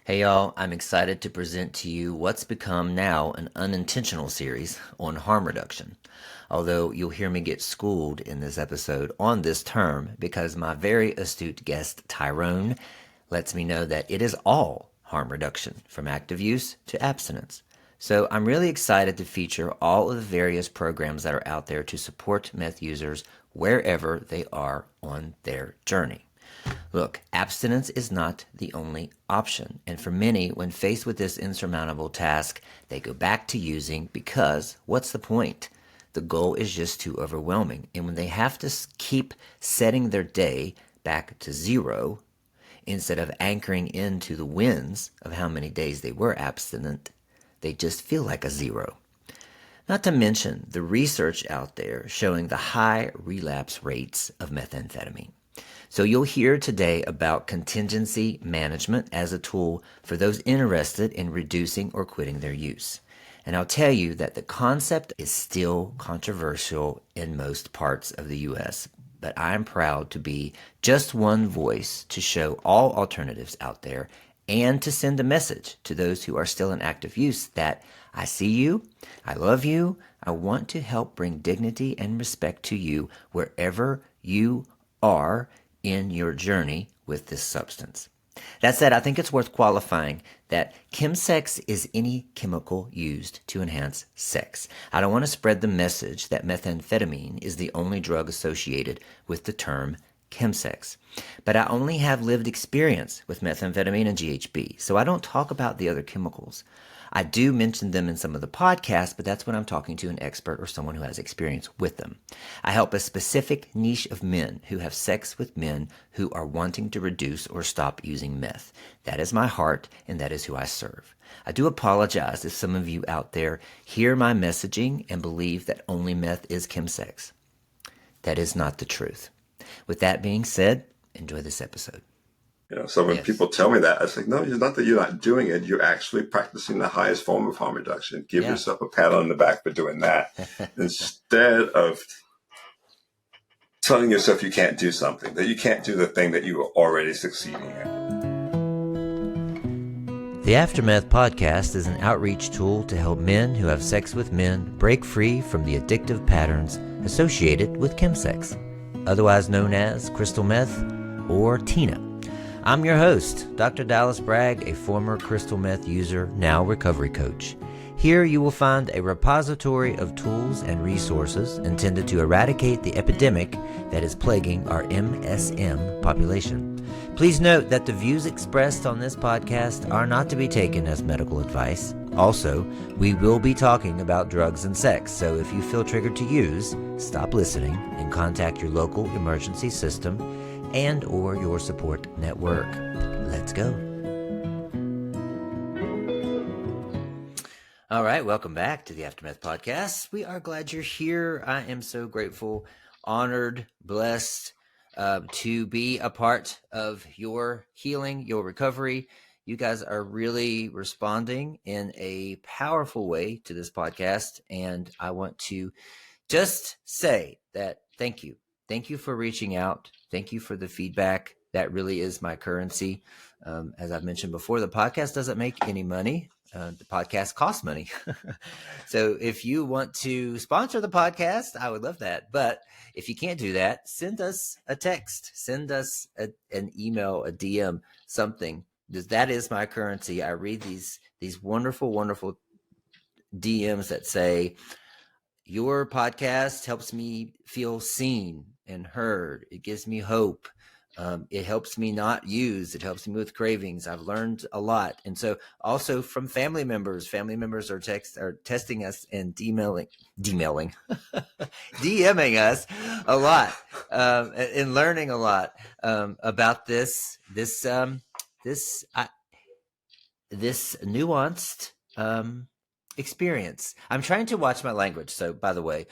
Hey y'all, I'm excited to present to you what's become now an unintentional series on harm reduction. Although you'll hear me get schooled in this episode on this term because my very astute guest Tyrone lets me know that it is all harm reduction from active use to abstinence. So I'm really excited to feature all of the various programs that are out there to support meth users wherever they are on their journey. Look, abstinence is not the only option, and for many, when faced with this insurmountable task, they go back to using because what's the point? The goal is just too overwhelming, and when they have to keep setting their day back to zero instead of anchoring into the wins of how many days they were abstinent, they just feel like a zero. Not to mention the research out there showing the high relapse rates of methamphetamine. So you'll hear today about contingency management as a tool for those interested in reducing or quitting their use. And I'll tell you that the concept is still controversial in most parts of the U.S., but I'm proud to be just one voice to show all alternatives out there and to send a message to those who are still in active use that I see you, I love you, I want to help bring dignity and respect to you wherever you are in your journey with this substance. That said, I think it's worth qualifying that chemsex is any chemical used to enhance sex. I don't want to spread the message that methamphetamine is the only drug associated with the term chemsex. But I only have lived experience with methamphetamine and GHB, so I don't talk about the other chemicals. I do mention them in some of the podcasts, but that's when I'm talking to an expert or someone who has experience with them. I help a specific niche of men who have sex with men who are wanting to reduce or stop using meth. That is my heart, and that is who I serve. I do apologize if some of you out there hear my messaging and believe that only meth is chemsex. That is not the truth. With that being said, enjoy this episode. So when people tell me that, I say, no, it's not that you're not doing it. You're actually practicing the highest form of harm reduction. Give yourself a pat on the back for doing that instead of telling yourself you can't do something, that you can't do the thing that you are already succeeding at. The Aftermath podcast is an outreach tool to help men who have sex with men break free from the addictive patterns associated with chemsex, otherwise known as crystal meth or TINA. I'm your host, Dr. Dallas Bragg, a former crystal meth user, now recovery coach. Here you will find a repository of tools and resources intended to eradicate the epidemic that is plaguing our MSM population. Please note that the views expressed on this podcast are not to be taken as medical advice. Also, we will be talking about drugs and sex, so if you feel triggered to use, stop listening and contact your local emergency system and or your support network. Let's go. All right, welcome back to the Aftermath podcast. We are glad you're here. I am so grateful, honored, blessed to be a part of your healing, your recovery. You guys are really responding in a powerful way to this podcast, and I want to just say that thank you. Thank you for reaching out. Thank you for the feedback. That really is my currency. As I've mentioned before, the podcast doesn't make any money. The podcast costs money. So if you want to sponsor the podcast, I would love that. But if you can't do that, send us a text, send us an email, a DM, something. That is my currency. I read these wonderful, wonderful DMs that say, your podcast helps me feel seen and heard. It gives me hope. It helps me not use. It helps me with cravings. I've learned a lot. And so also from family members are testing us and DMing us a lot, and learning a lot, about this nuanced, experience. I'm trying to watch my language. So by the way,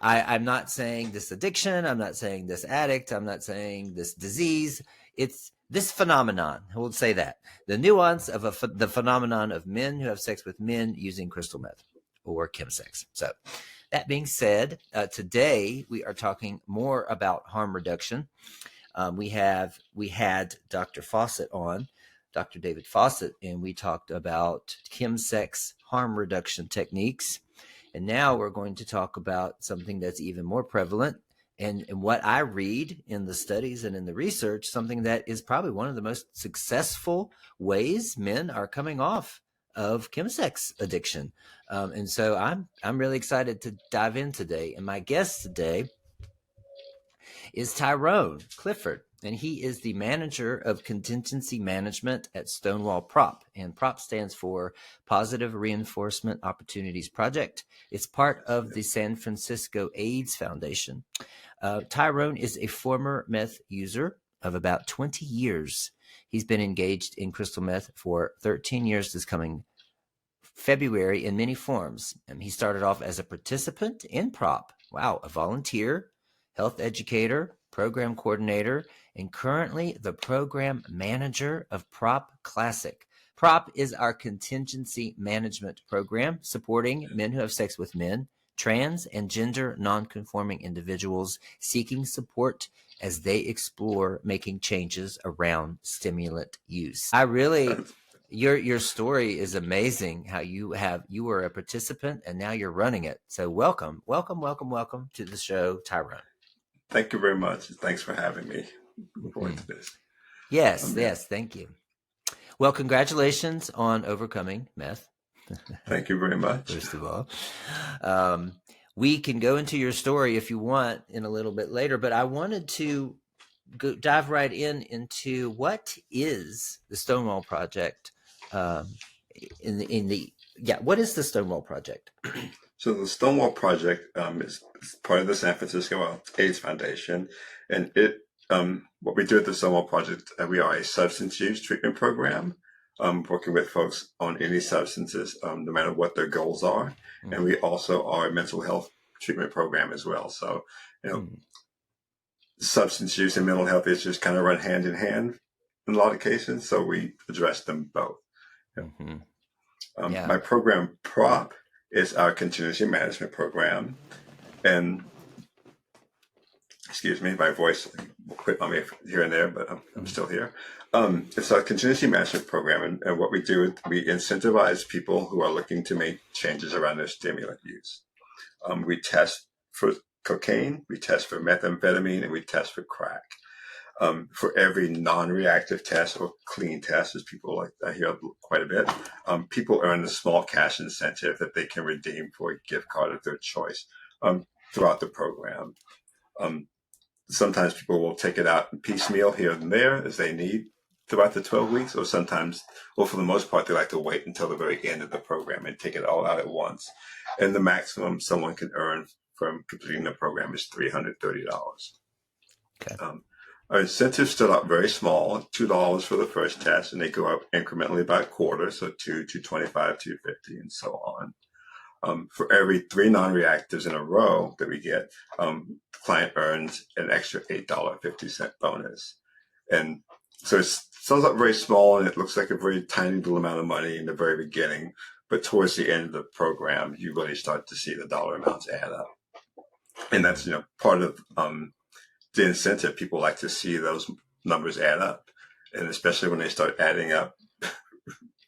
I'm not saying this addiction. I'm not saying this addict. I'm not saying this disease. It's this phenomenon. We'll say that. The nuance of the phenomenon of men who have sex with men using crystal meth or chemsex. So that being said, today we are talking more about harm reduction. We had Dr. Fawcett on Dr. David Fawcett, and we talked about chemsex harm reduction techniques. And now we're going to talk about something that's even more prevalent. And what I read in the studies and in the research, something that is probably one of the most successful ways men are coming off of chemsex addiction. And so I'm really excited to dive in today. And my guest today is Tyrone Clifford, and he is the manager of Contingency Management at Stonewall Prop. And Prop stands for Positive Reinforcement Opportunities Project. It's part of the San Francisco AIDS Foundation. Tyrone is a former meth user of about 20 years. He's been engaged in crystal meth for 13 years this coming February in many forms. He started off as a participant in Prop. Wow, a volunteer, health educator, program coordinator, and currently the program manager of Prop Classic. Prop is our contingency management program supporting men who have sex with men, trans and gender nonconforming individuals seeking support as they explore making changes around stimulant use. Your story is amazing. How you were a participant and now you're running it. So welcome to the show, Tyrone. Thank you very much. Thanks for having me. Looking forward to this. Yes, thank you. Well, congratulations on overcoming meth. Thank you very much. First of all, we can go into your story if you want in a little bit later, but I wanted to dive right into what is the Stonewall Project. What is the Stonewall Project? So the Stonewall Project is part of the San Francisco AIDS Foundation, and what we do at the Stonewall Project, we are a substance use treatment program, working with folks on any substances, no matter what their goals are, and we also are a mental health treatment program as well. So, substance use and mental health issues kind of run hand in hand in a lot of cases, so we address them both. My program, Prop, is our contingency management program. And excuse me, my voice will quit on me here and there, but I'm still here. It's our contingency management program. And what we do is we incentivize people who are looking to make changes around their stimulant use. We test for cocaine, we test for methamphetamine, and we test for crack. For every non-reactive test or clean test, as people like I hear quite a bit, people earn a small cash incentive that they can redeem for a gift card of their choice throughout the program. Sometimes people will take it out piecemeal here and there as they need throughout the 12 weeks, or sometimes, well, for the most part, they like to wait until the very end of the program and take it all out at once. And the maximum someone can earn from completing the program is $330. Okay. Our incentives start out very small, $2 for the first test, and they go up incrementally by a quarter, so $2, $2.25, $2.50, and so on. For every 3 non-reactives in a row that we get, the client earns an extra $8.50 bonus. And so it starts out very small, and it looks like a very tiny little amount of money in the very beginning, but towards the end of the program, you really start to see the dollar amounts add up. And that's, part of the incentive. People like to see those numbers add up, and especially when they start adding up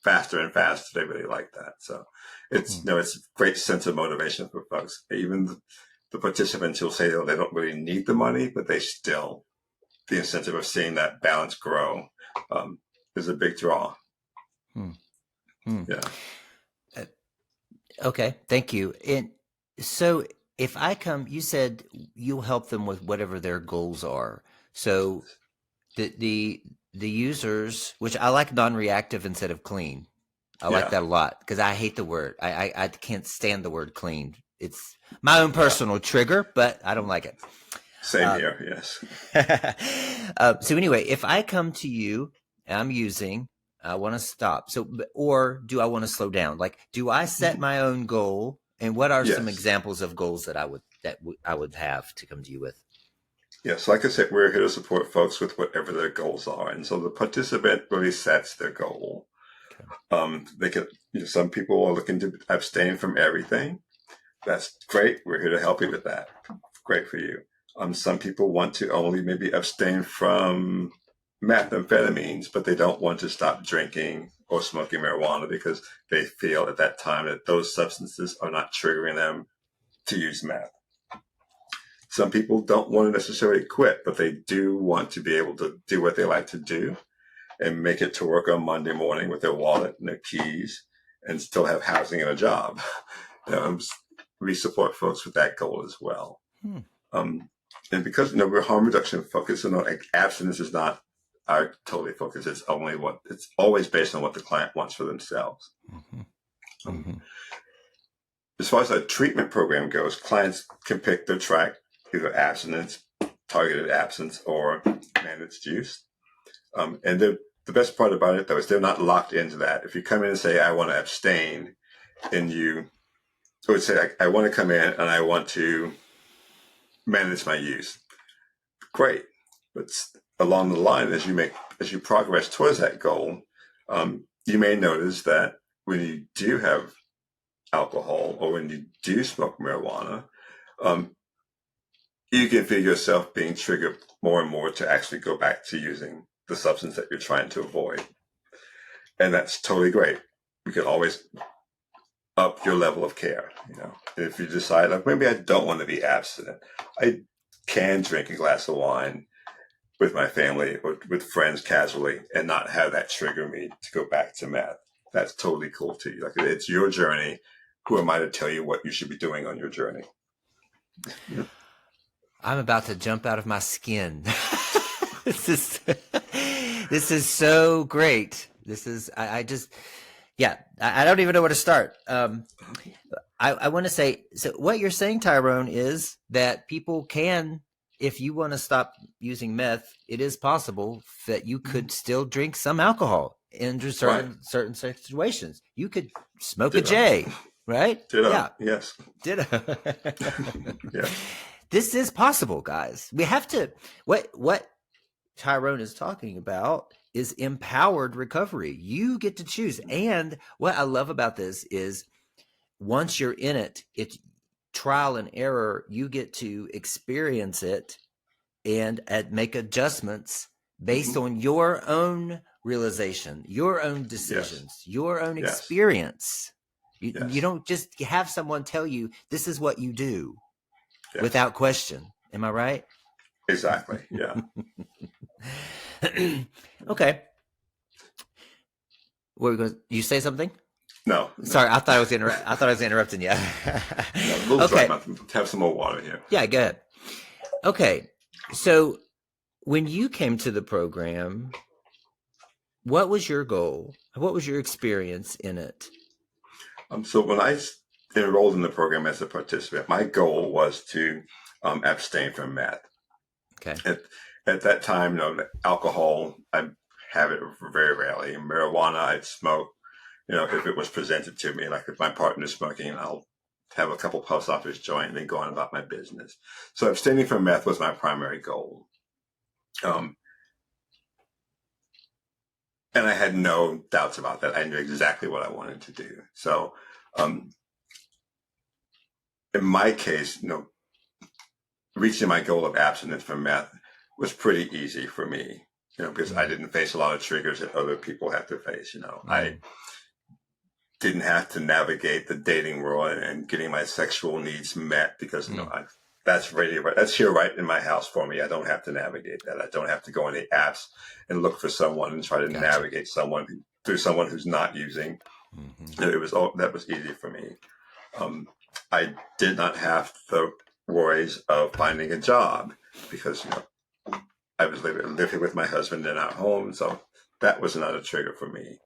faster and faster, they really like that. So it's it's a great sense of motivation for folks. Even the participants who'll say they don't really need the money, but they still, the incentive of seeing that balance grow is a big draw. Yeah. Okay, thank you. And so if I come, you said you'll help them with whatever their goals are. So the users, which I like non-reactive instead of clean. I like that a lot because I hate the word. I can't stand the word clean. It's my own personal trigger, but I don't like it. Same here, yes. So anyway, if I come to you and I'm using, I want to stop. So, or do I want to slow down? Like, do I set my own goal? And what are some examples of goals that I would have to come to you with? Yes, like I said, we're here to support folks with whatever their goals are, and so the participant really sets their goal. Okay. They can. Some people are looking to abstain from everything. That's great. We're here to help you with that. Great for you. Some people want to only maybe abstain from methamphetamines, but they don't want to stop drinking or smoking marijuana because they feel at that time that those substances are not triggering them to use meth. Some people don't want to necessarily quit, but they do want to be able to do what they like to do and make it to work on Monday morning with their wallet and their keys and still have housing and a job. We support folks with that goal as well. And because we're harm reduction focused, and abstinence is not our totally focus. It's always based on what the client wants for themselves. As far as our treatment program goes, clients can pick their track, either abstinence, targeted absence, or managed use. And the best part about it, though, is they're not locked into that. If you come in and say, I want to abstain, and you would say, I want to come in and I want to manage my use. Great. But along the line, as you progress towards that goal, you may notice that when you do have alcohol or when you do smoke marijuana, you can feel yourself being triggered more and more to actually go back to using the substance that you're trying to avoid. And that's totally great. You can always up your level of care. If you decide, like, maybe I don't want to be abstinent, I can drink a glass of wine with my family or with friends casually and not have that trigger me to go back to meth. That's totally cool too. Like, it's your journey. Who am I to tell you what you should be doing on your journey? I'm about to jump out of my skin. This is so great. I don't even know where to start. I want to say, so what you're saying, Tyrone, is that people can, if you want to stop using meth, it is possible that you could still drink some alcohol in certain situations. You could smoke a J, right? Ditto. Yeah. Yes. Ditto. Yeah. This is possible, guys. We have to, what Tyrone is talking about is empowered recovery. You get to choose. And what I love about this is once you're in it, it's trial and error. You get to experience it and make adjustments based on your own realization, your own decisions, your own experience. You don't just have someone tell you this is what you do without question. Am I right? Exactly. Yeah. Okay. What were we going? You say something? No. Sorry, I thought I was interrupting you. Okay. Have some more water here. Yeah, go ahead. Okay. So when you came to the program, what was your goal? What was your experience in it? So when I enrolled in the program as a participant, my goal was to abstain from meth. Okay. At that time, alcohol, I have it very rarely. Marijuana, I'd smoke. If it was presented to me, like if my partner's smoking, I'll have a couple puffs off his joint and then go on about my business. So abstaining from meth was my primary goal. And I had no doubts about that. I knew exactly what I wanted to do. So in my case, reaching my goal of abstinence from meth was pretty easy for me, because I didn't face a lot of triggers that other people have to face. I didn't have to navigate the dating world and getting my sexual needs met because, that's here right in my house for me. I don't have to navigate that. I don't have to go on the apps and look for someone and try to navigate someone who's not using. That was easy for me. I did not have the worries of finding a job because, I was living with my husband in our home. So that was not a trigger for me.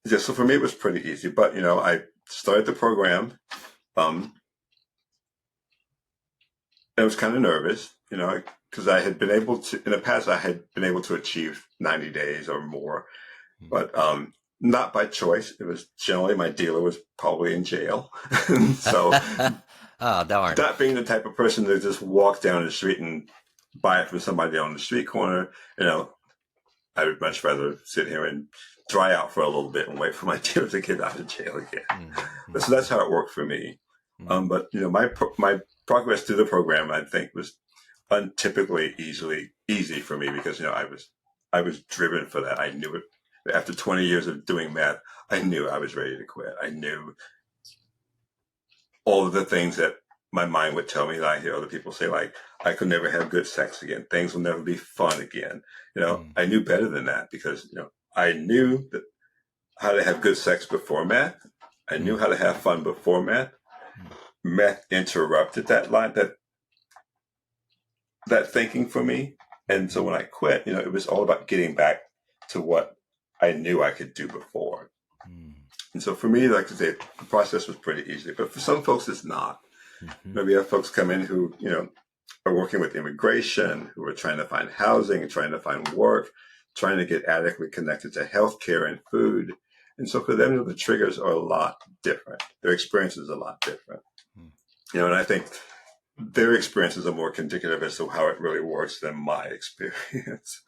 So for me, it was pretty easy, but, I started the program. I was kind of nervous, because I had been able to, in the past, I had been able to achieve 90 days or more, but not by choice. It was generally my dealer was probably in jail. So oh, darn. Not being the type of person to just walk down the street and buy it from somebody on the street corner, I would much rather sit here and dry out for a little bit and wait for my dealer to get out of jail again. So that's how it worked for me. But my progress through the program, I think, was untypically easy for me because, I was driven for that. I knew it. After 20 years of doing meth, I knew I was ready to quit. I knew all of the things that my mind would tell me that I hear other people say, like, I could never have good sex again. Things will never be fun again. I knew better than that because, I knew that how to have good sex before meth. I knew how to have fun before meth. Meth interrupted that thinking for me. And so when I quit, it was all about getting back to what I knew I could do before. And so for me, like I say, the process was pretty easy. But for some folks, it's not. We have folks come in who, are working with immigration, who are trying to find housing, trying to find work, trying to get adequately connected to healthcare and food. And so for them, the triggers are a lot different. Their experience is a lot different. And I think their experiences are more indicative as to how it really works than my experience.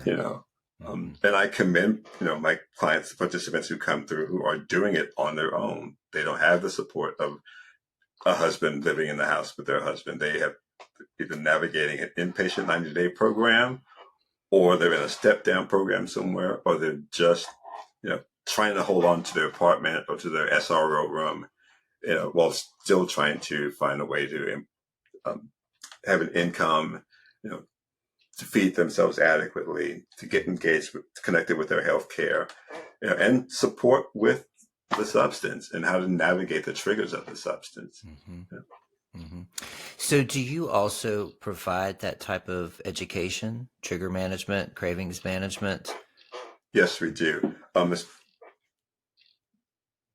And I commend, my clients, participants who come through who are doing it on their own. They don't have the support of a husband living in the house with their husband. They have either navigating an inpatient 90-day program, or they're in a step down program somewhere, or they're just, trying to hold on to their apartment or to their SRO room, while still trying to find a way to have an income, to feed themselves adequately, to get engaged with, connected with their health care, and support with the substance and how to navigate the triggers of the substance. So do you also provide that type of education, trigger management, cravings management? Yes, we do. It's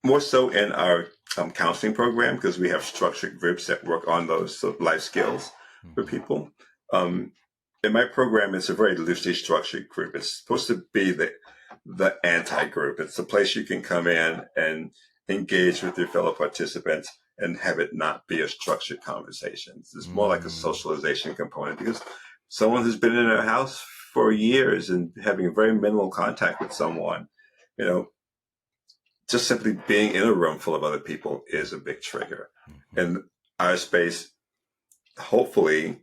more so in our counseling program because we have structured groups that work on those life skills for people. In my program, it's a very loosely structured group. It's supposed to be the anti-group. It's a place you can come in and engage with your fellow participants and have it not be a structured conversation. It's more like a socialization component because someone who's been in a house for years and having very minimal contact with someone, just simply being in a room full of other people is a big trigger. And our space hopefully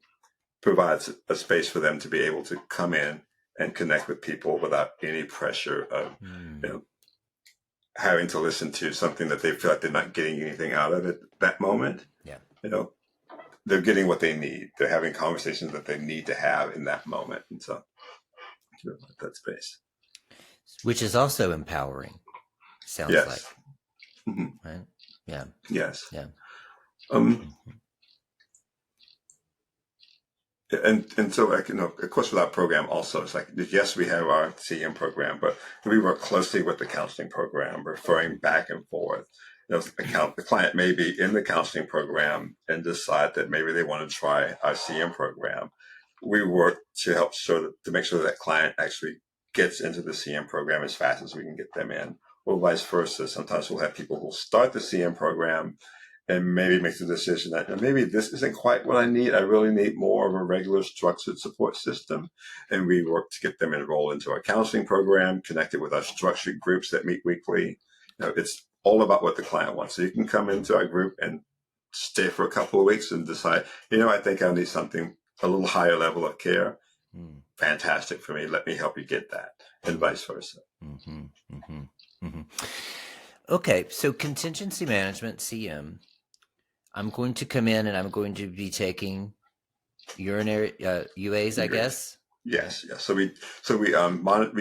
provides a space for them to be able to come in and connect with people without any pressure of, having to listen to something that they feel like they're not getting anything out of it that moment. Yeah. They're getting what they need. They're having conversations that they need to have in that moment. And so that space. Which is also empowering, sounds like. Right? Yeah. Yes. Yeah. And so, of course, with our program also, it's like, yes, we have our CM program, but we work closely with the counseling program, referring back and forth. The client may be in the counseling program and decide that maybe they want to try our CM program. We work to to make sure that client actually gets into the CM program as fast as we can get them in, or vice versa. Sometimes we'll have people who start the CM program and maybe make the decision that maybe this isn't quite what I need. I really need more of a regular structured support system. And we work to get them enrolled into our counseling program, connected with our structured groups that meet weekly. It's all about what the client wants. So you can come into our group and stay for a couple of weeks and decide, I think I need something, a little higher level of care. Fantastic for me. Let me help you get that, and vice versa. Okay. So contingency management, CM. I'm going to come in and I'm going to be taking urinary UAs, I guess. Yes. So we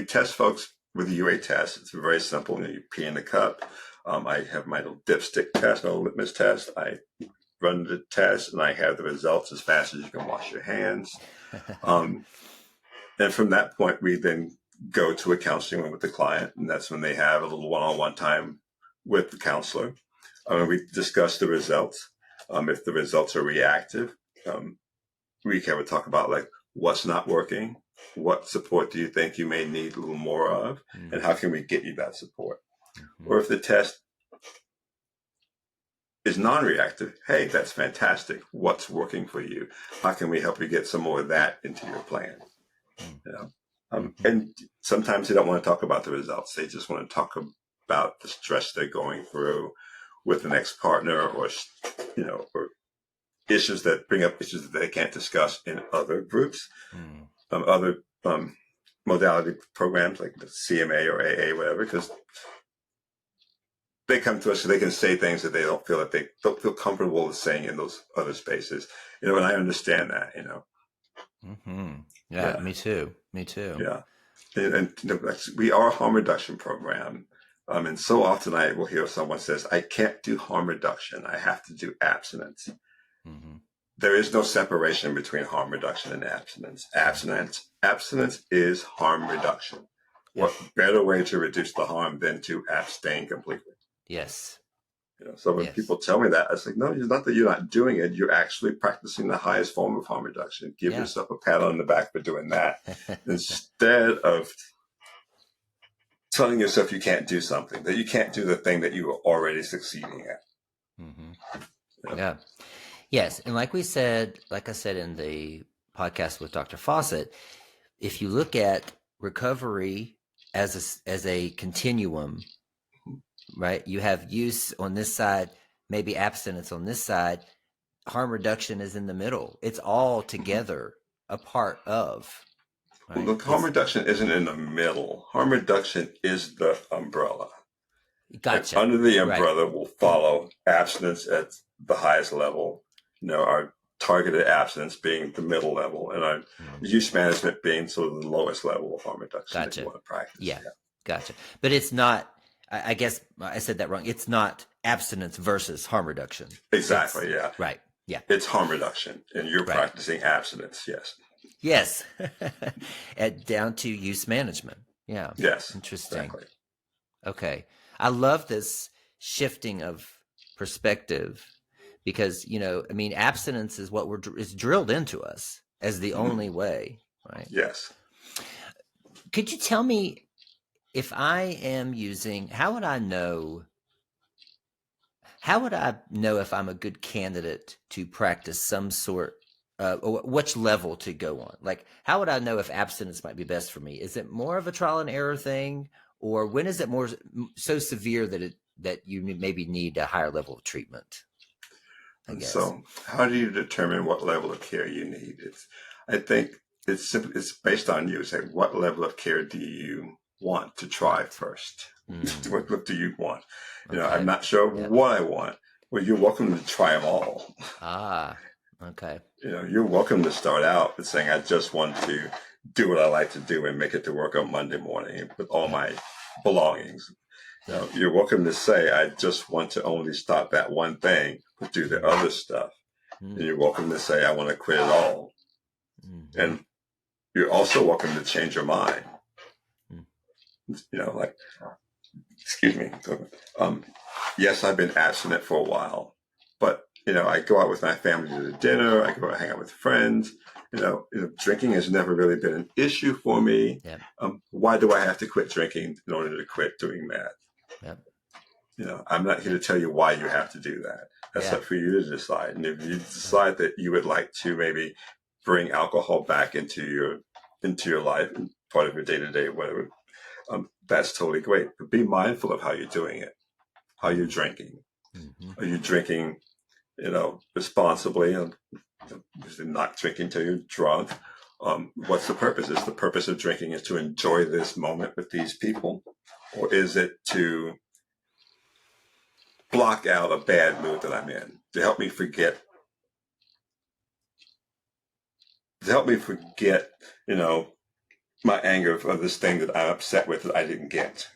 test folks with the UA test. It's very simple. You pee in the cup. I have my little dipstick test, my little litmus test. I run the test and I have the results as fast as you can wash your hands. And from that point, we then go to a counseling room with the client, and that's when they have a little one-on-one time with the counselor. We discuss the results. If the results are reactive, we can talk about like what's not working, what support do you think you may need a little more of, and how can we get you that support? Or if the test is non-reactive, hey, that's fantastic. What's working for you? How can we help you get some more of that into your plan? And sometimes they don't want to talk about the results. They just want to talk about the stress they're going through with an ex-partner or issues that bring up issues that they can't discuss in other groups, other modality programs like the CMA or AA, whatever, because they come to us so they can say things that they don't feel comfortable with saying in those other spaces. And I understand that. Yeah, me too. Yeah, and we are a harm reduction program. And so often I will hear someone says, "I can't do harm reduction. I have to do abstinence." There is no separation between harm reduction and abstinence. Abstinence is harm reduction. What better way to reduce the harm than to abstain completely? Yes. So when people tell me that, it's like, no, it's not that you're not doing it. You're actually practicing the highest form of harm reduction. Give yourself a pat on the back for doing that instead of telling yourself you can't do something, that you can't do the thing that you are already succeeding at. Yeah. Yes. And like I said in the podcast with Dr. Fawcett, if you look at recovery as a continuum, right? You have use on this side, maybe abstinence on this side, harm reduction is in the middle. It's all together a part of. Right? Well, look, harm reduction isn't in the middle. Harm reduction is the umbrella. Gotcha. And under the umbrella will follow abstinence at the highest level, our targeted abstinence being the middle level, and our use management being sort of the lowest level of harm reduction that you want to practice. Yeah, gotcha. But it's not, I guess I said that wrong. It's not abstinence versus harm reduction. Exactly, yeah. Right, yeah. It's harm reduction, and you're practicing abstinence, yes. Yes, down to use management. Yeah. Yes. Interesting. Exactly. Okay. I love this shifting of perspective because, abstinence is what is drilled into us as the only way, right? Yes. Could you tell me if I am using, how would I know if I'm a good candidate to practice some sort or which level to go on? Like, how would I know if abstinence might be best for me? Is it more of a trial and error thing, or when is it so severe that you maybe need a higher level of treatment? I guess. So, how do you determine what level of care you need? I think it's based on you. Say, what level of care do you want to try first? What do you want? I'm not sure what I want. Well, you're welcome to try them all. Okay. You're welcome to start out with saying, I just want to do what I like to do and make it to work on Monday morning with all my belongings. You're welcome to say, I just want to only stop that one thing, but do the other stuff. And you're welcome to say, I want to quit it all. And you're also welcome to change your mind. Excuse me. Yes, I've been abstinent for a while, but I go out with my family to dinner. I go out hang out with friends. Drinking has never really been an issue for me. Why do I have to quit drinking in order to quit doing that? I'm not here to tell you why you have to do that. That's up for you to decide. And if you decide that you would like to maybe bring alcohol back into your life and part of your day-to-day, whatever, that's totally great. But be mindful of how you're doing it, how you're drinking. Are you drinking, responsibly, and not drinking till you're drunk? What's the purpose? Is the purpose of drinking is to enjoy this moment with these people? Or is it to block out a bad mood that I'm in, to help me forget, my anger of this thing that I'm upset with that I didn't get?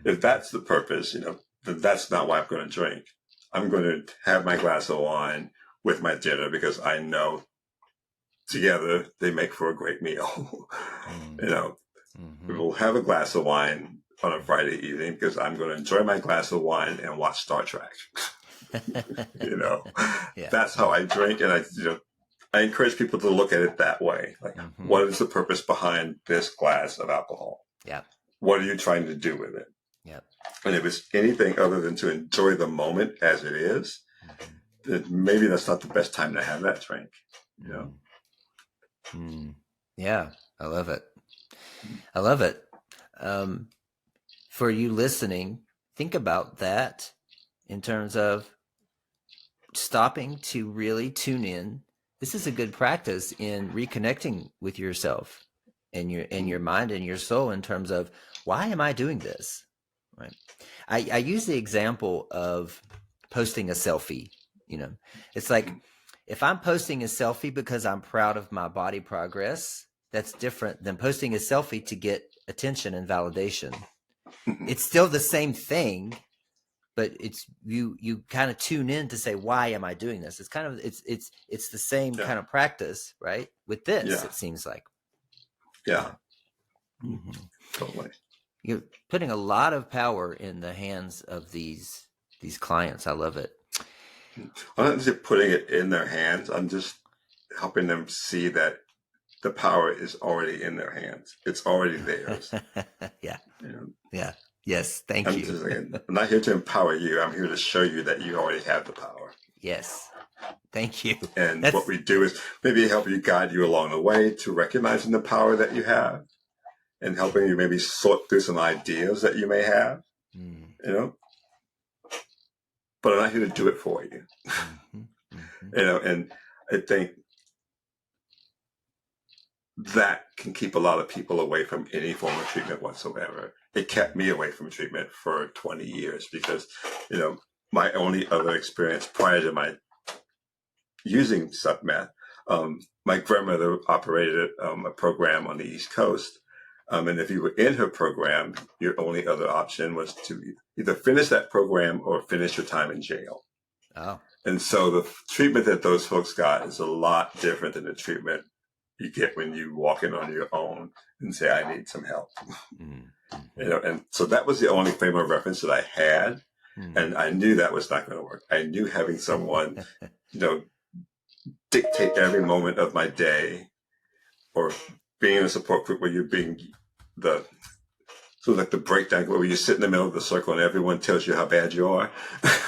If that's the purpose, then that's not why I'm going to drink. I'm going to have my glass of wine with my dinner because I know together they make for a great meal. We will have a glass of wine on a Friday evening because I'm going to enjoy my glass of wine and watch Star Trek. That's how I drink. And I encourage people to look at it that way. Like, what is the purpose behind this glass of alcohol? What are you trying to do with it? And if it's anything other than to enjoy the moment as it is, then maybe that's not the best time to have that drink. Yeah, I love it. I love it. For you listening, think about that in terms of stopping to really tune in. This is a good practice in reconnecting with yourself and your mind and your soul in terms of, why am I doing this? Right. I use the example of posting a selfie. It's like, if I'm posting a selfie because I'm proud of my body progress, that's different than posting a selfie to get attention and validation. It's still the same thing, but it's you kind of tune in to say, why am I doing this? It's kind of it's the same kind of practice, right? With this, it seems like. Yeah. Mm-hmm. Totally. You're putting a lot of power in the hands of these clients. I love it. I'm not just putting it in their hands. I'm just helping them see that the power is already in their hands. It's already theirs. Yeah. Yeah. Yes. Thank you. I'm not here to empower you. I'm here to show you that you already have the power. Yes. Thank you. And what we do is maybe help you, guide you along the way to recognizing the power that you have, and helping you maybe sort through some ideas that you may have, but I'm not here to do it for you. And I think that can keep a lot of people away from any form of treatment whatsoever. It kept me away from treatment for 20 years because, my only other experience prior to my using meth, my grandmother operated a program on the East Coast. And if you were in her program, your only other option was to either finish that program or finish your time in jail. Oh. And so the treatment that those folks got is a lot different than the treatment you get when you walk in on your own and say, I need some help. And so that was the only frame of reference that I had. And I knew that was not going to work. I knew having someone, dictate every moment of my day, or being in a support group where you're being like the breakdown where you sit in the middle of the circle and everyone tells you how bad you are.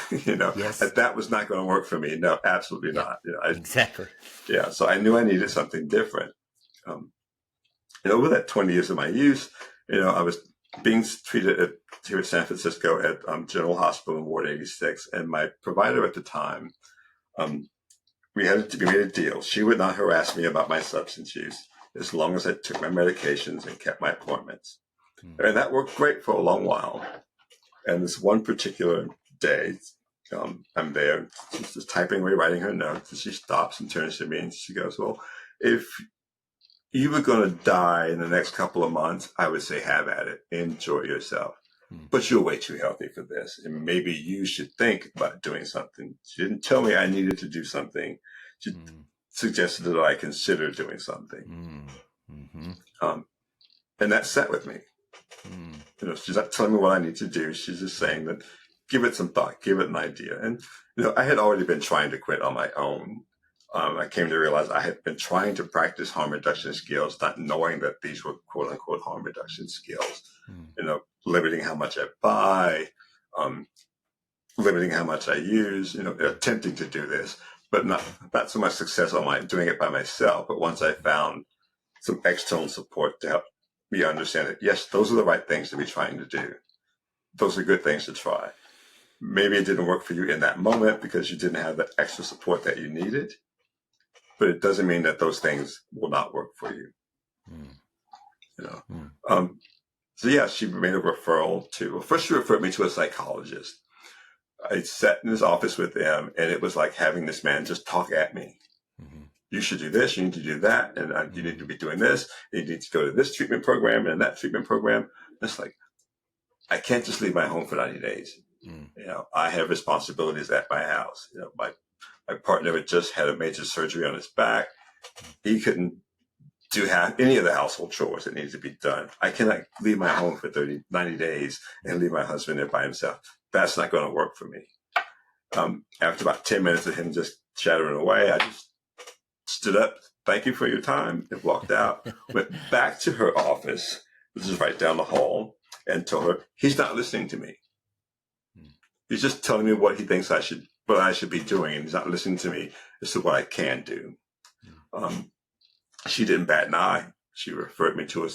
Yes. That was not going to work for me. No, absolutely not. Exactly. Yeah. So I knew I needed something different. And over that 20 years of my use, I was being treated here at San Francisco at General Hospital in Ward 86. And my provider at the time, we made a deal. She would not harass me about my substance use as long as I took my medications and kept my appointments. And that worked great for a long while. And this one particular day, I'm there, she's just typing away, writing her notes, and she stops and turns to me and she goes, well, if you were going to die in the next couple of months, I would say have at it. Enjoy yourself. But you're way too healthy for this. And maybe you should think about doing something. She didn't tell me I needed to do something. She suggested that I consider doing something. And that sat with me. She's not telling me what I need to do. She's just saying that give it some thought, give it an idea. And, I had already been trying to quit on my own. I came to realize I had been trying to practice harm reduction skills, not knowing that these were quote unquote harm reduction skills. Limiting how much I buy, limiting how much I use, attempting to do this, but not so much success on doing it by myself. But once I found some external support to help me understand that, yes, those are the right things to be trying to do. Those are good things to try. Maybe it didn't work for you in that moment because you didn't have the extra support that you needed, but it doesn't mean that those things will not work for you. So yeah, she made a referral first she referred me to a psychologist. I sat in his office with him and it was like having this man just talk at me. You should do this, you need to do that, and you need to be doing this, you need to go to this treatment program and that treatment program. It's like, I can't just leave my home for 90 days. I have responsibilities at my house. My partner had just had a major surgery on his back. He couldn't have any of the household chores that needed to be done. I cannot leave my home for 90 days and leave my husband there by himself. That's not going to work for me. After about 10 minutes of him just chattering away, I just stood up, thank you for your time, and walked out, went back to her office, which is right down the hall, and told her, he's not listening to me. He's just telling me what he thinks I should be doing, and he's not listening to me as to what I can do. She didn't bat an eye. She referred me to a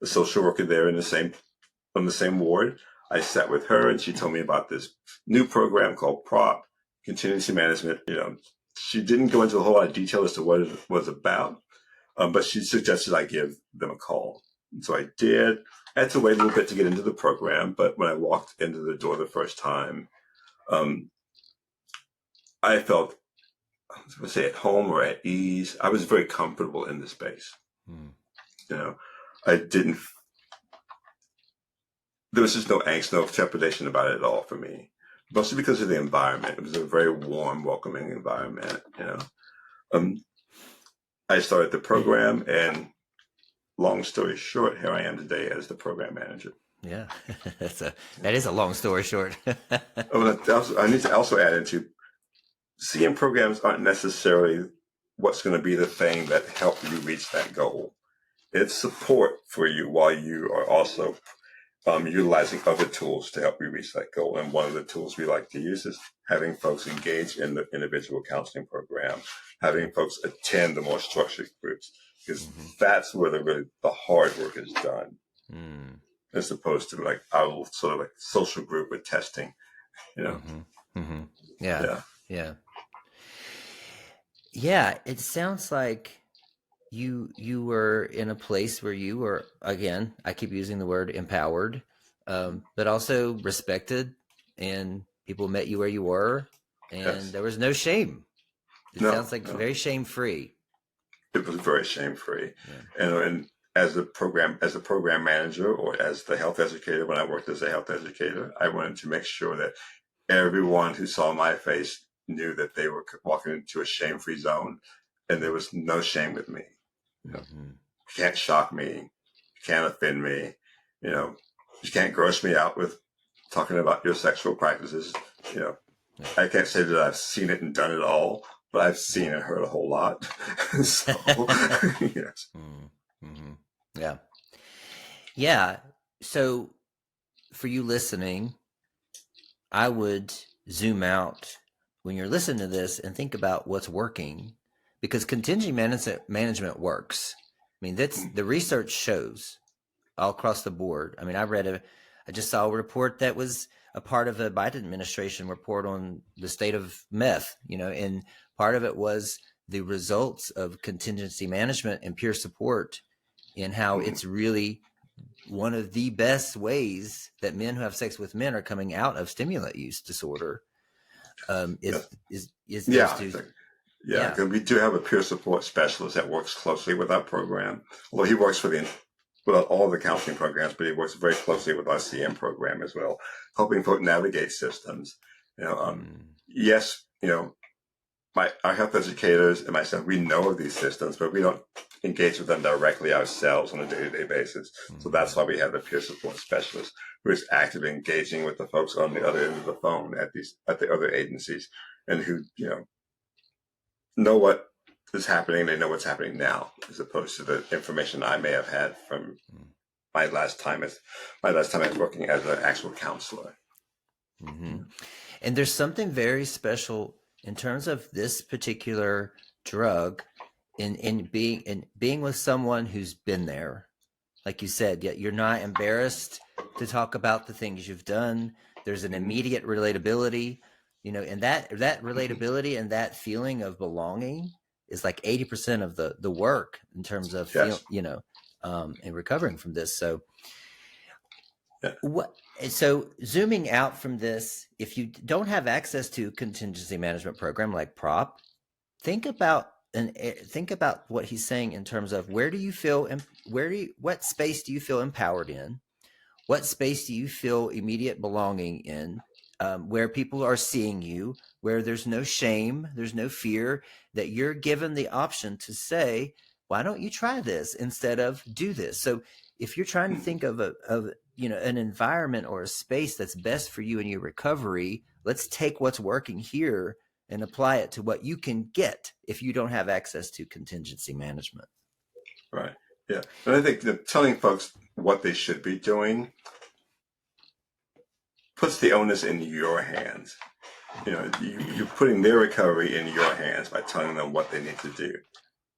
social worker there on the same ward. I sat with her and she told me about this new program called PROP. contingency management, she didn't go into a whole lot of detail as to what it was about, but she suggested I give them a call. And so I did. I had to wait a little bit to get into the program, but when I walked into the door the first time, I felt, I was going to say at home or at ease. I was very comfortable in the space. I didn't, there was just no angst, no trepidation about it at all for me. Mostly because of the environment. It was a very warm, welcoming environment, I started the program, and long story short, here I am today as the program manager. Yeah, that is a long story short. I need to also add into CM programs aren't necessarily what's going to be the thing that help you reach that goal. It's support for you while you are also utilizing other tools to help you reach that goal. And one of the tools we like to use is having folks engage in the individual counseling program, having folks attend the more structured groups, because that's where the hard work is done, as opposed to like our sort of like social group with testing, Yeah, it sounds like you were in a place where you were, again, I keep using the word empowered, but also respected, and people met you where you were, and there was no shame. It sounds like very shame-free. It was very shame-free. And as a program manager or as the health educator, when I worked as a health educator, I wanted to make sure that everyone who saw my face knew that they were walking into a shame-free zone, and there was no shame with me. You can't shock me. You can't offend me. You can't gross me out with talking about your sexual practices. I can't say that I've seen it and done it all, but I've seen and heard a whole lot. So, yes. Yeah. Yeah. So for you listening, I would zoom out when you're listening to this and think about what's working, because contingency management works. I mean, that's the research shows all across the board. I mean, I just saw a report that was a part of a Biden administration report on the state of meth, and part of it was the results of contingency management and peer support, and how it's really one of the best ways that men who have sex with men are coming out of stimulant use disorder. Because we do have a peer support specialist that works closely with our program. Although he works for all the counseling programs, but he works very closely with our CM program as well, helping folks navigate systems. Yes, our health educators and myself, we know of these systems, but we don't engage with them directly ourselves on a day-to-day basis. So that's why we have the peer support specialist who is actively engaging with the folks on the other end of the phone at the other agencies, and who know what is happening. They know what's happening now, as opposed to the information I may have had from my last time as working as an actual counselor. And there's something very special in terms of this particular drug, in being with someone who's been there. Like you said, yet you're not embarrassed to talk about the things you've done. There's an immediate relatability, and that relatability and that feeling of belonging is like 80% of the work in terms of and recovering from this. So So zooming out from this, if you don't have access to a contingency management program like PROP, think about what he's saying in terms of what space do you feel empowered in? What space do you feel immediate belonging in? Where people are seeing you, where there's no shame, there's no fear, that you're given the option to say, why don't you try this instead of do this? So if you're trying to think of an environment or a space that's best for you in your recovery, let's take what's working here and apply it to what you can get if you don't have access to contingency management. Right. Yeah. And I think telling folks what they should be doing puts the onus in your hands. You're putting their recovery in your hands by telling them what they need to do.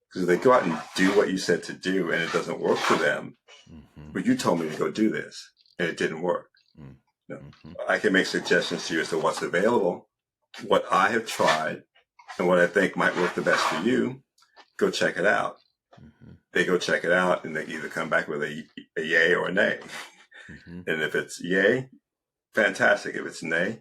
Because if they go out and do what you said to do and it doesn't work for them, but you told me to go do this and it didn't work. I can make suggestions to you as to what's available, what I have tried and what I think might work the best for you, go check it out. Mm-hmm. They go check it out and they either come back with a yay or a nay. Mm-hmm. And if it's yay, fantastic. If it's nay,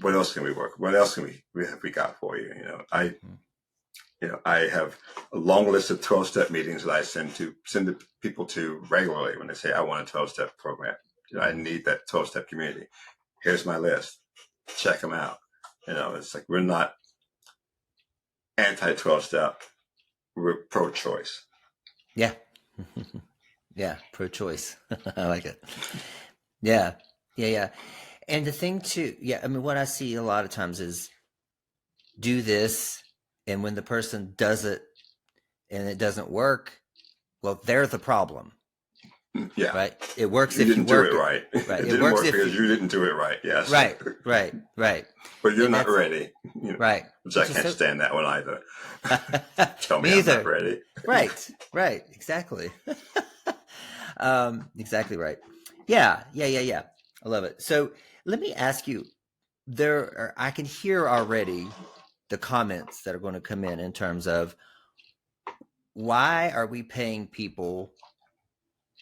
what else can we work? What else can we have we got for you? Mm-hmm. I have a long list of 12-step meetings that I send the people to regularly when they say I want a 12-step program. I need that 12-step community. Here's my list. Check them out. It's like we're not anti 12-step. We're pro-choice. Yeah. Yeah. Pro-choice. I like it. Yeah. Yeah. Yeah. And the thing too, yeah, I mean, what I see a lot of times is do this, and when the person does it and it doesn't work, well, they're the problem, Yeah. right? It works You if you didn't do it work it, right. right? It It didn't works work if because you didn't do it right. Yes. right, right, right, But you're and not that's ready. right, Which I which is can't so. stand that one either. Tell me Me I'm not either. ready. Right, right, exactly. Exactly right. Yeah, yeah, yeah, yeah. I love it. So let me ask you. I can hear already the comments that are going to come in terms of why are we paying people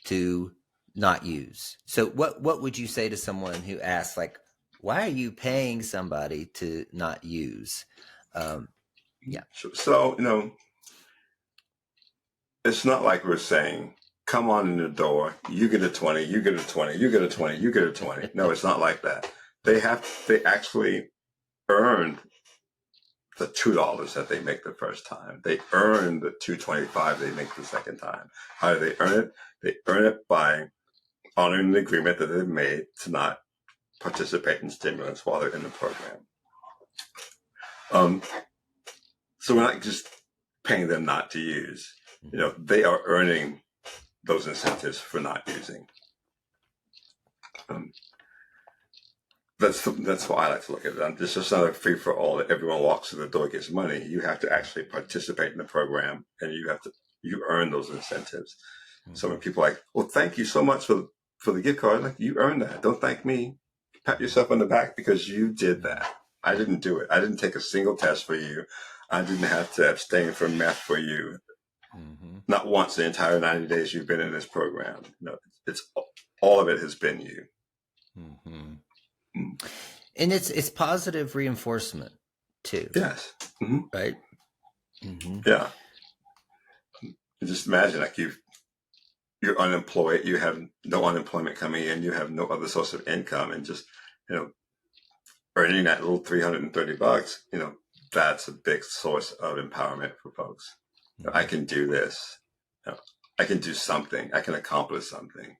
to not use? So what would you say to someone who asks, like, why are you paying somebody to not use? Yeah. So, it's not like we're saying, come on in the door, you get a 20, you get a 20, you get a 20, you get a 20. No, it's not like that. They actually earn the $2 that they make the first time. They earn the $2.25 they make the second time. How do they earn it? They earn it by honoring the agreement that they've made to not participate in stimulants while they're in the program. So we're not just paying them not to use. They are earning those incentives for not using. That's why I like to look at it. It's just not a free for all that everyone walks through the door gets money. You have to actually participate in the program, and you earn those incentives. Mm-hmm. So when people are like, well, thank you so much for the gift card, like, you earned that. Don't thank me. Pat yourself on the back because you did that. I didn't do it. I didn't take a single test for you. I didn't have to abstain from meth for you. Mm-hmm. Not once the entire 90 days you've been in this program. No, it's all of it has been you. Mm-hmm. And it's positive reinforcement too. Yes. Mm-hmm. Right. Mm-hmm. Yeah. Just imagine, like, you're unemployed, you have no unemployment coming in, you have no other source of income, and just earning that little $330, that's a big source of empowerment for folks. Mm-hmm. I can do this. I can do something. I can accomplish something.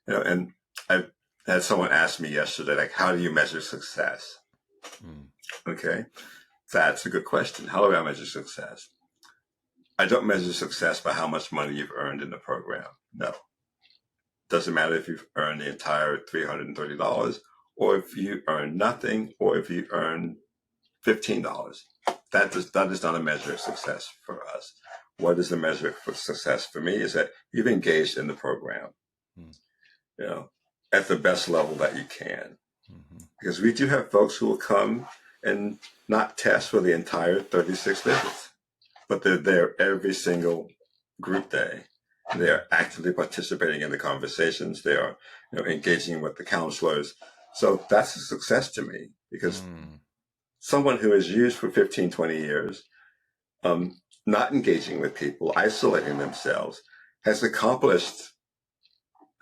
And I had someone ask me yesterday, like, how do you measure success? Okay, that's a good question. How do I measure success? I don't measure success by how much money you've earned in the program. No. Doesn't matter if you've earned the entire $330 or if you earn nothing or if you earn $15. That is not a measure of success for us. What is the measure for success for me is that you've engaged in the program, at the best level that you can. Mm-hmm. Because we do have folks who will come and not test for the entire 36 visits, but they're there every single group day. They are actively participating in the conversations. They are, engaging with the counselors. So that's a success to me because someone who has used for 15, 20 years, not engaging with people, isolating themselves, has